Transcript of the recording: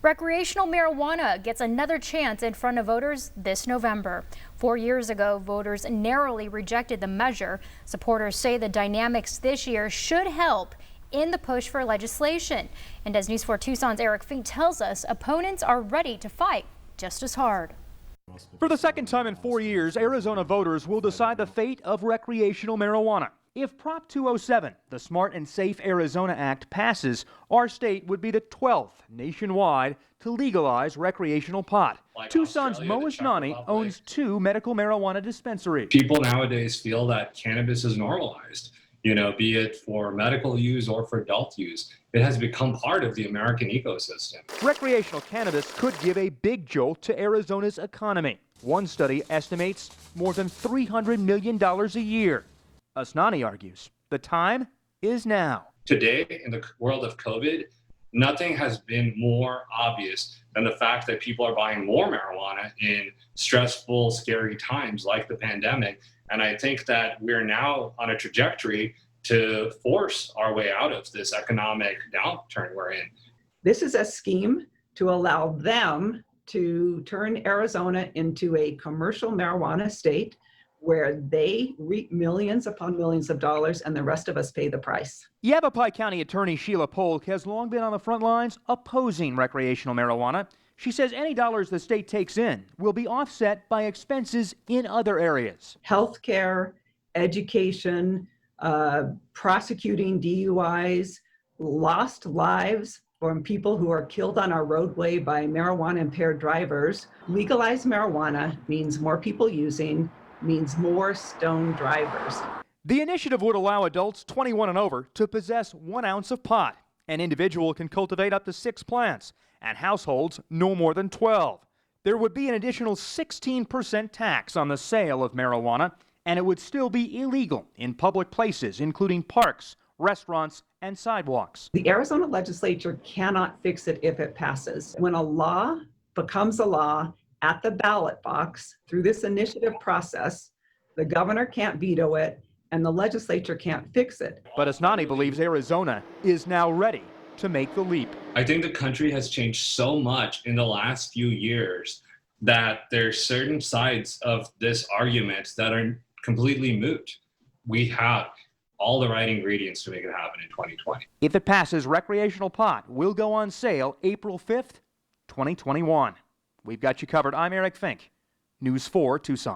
Recreational marijuana gets another chance in front of voters this November. 4 years ago, voters narrowly rejected the measure. Supporters say the dynamics this year should help in the push for legislation. And as News 4 Tucson's Eric Fink tells us, opponents are ready to fight just as hard. For the second time in 4 years, Arizona voters will decide the fate of recreational marijuana. If Prop 207, the Smart and Safe Arizona Act, passes, our state would be the 12th nationwide to legalize recreational pot. Tucson's Mo Asnani owns 2 medical marijuana dispensaries. People nowadays feel that cannabis is normalized, be it for medical use or for adult use. It has become part of the American ecosystem. Recreational cannabis could give a big jolt to Arizona's economy. One study estimates more than $300 million a year. Asnani argues the time is now. Today, in the world of COVID, nothing has been more obvious than the fact that people are buying more marijuana in stressful, scary times like the pandemic. And I think that we're now on a trajectory to force our way out of this economic downturn we're in. This is a scheme to allow them to turn Arizona into a commercial marijuana state where they reap millions upon millions of dollars and the rest of us pay the price. Yavapai County Attorney Sheila Polk has long been on the front lines opposing recreational marijuana. She says any dollars the state takes in will be offset by expenses in other areas. Healthcare, education, prosecuting DUIs, lost lives from people who are killed on our roadway by marijuana impaired drivers. Legalized marijuana means more people using, means more stone drivers. The initiative would allow adults 21 and over to possess 1 ounce of pot. An individual can cultivate up to 6 plants, and households no more than 12. There would be an additional 16% tax on the sale of marijuana, and it would still be illegal in public places, including parks, restaurants, and sidewalks. The Arizona legislature cannot fix it if it passes. When a law becomes a law at the ballot box through this initiative process, the governor can't veto it and the legislature can't fix it. But Asnani believes Arizona is now ready to make the leap. I think the country has changed so much in the last few years that there's certain sides of this argument that are completely moot. We have all the right ingredients to make it happen in 2020. If it passes, recreational pot will go on sale April 5th, 2021. We've got you covered. I'm Eric Fink, News 4 Tucson.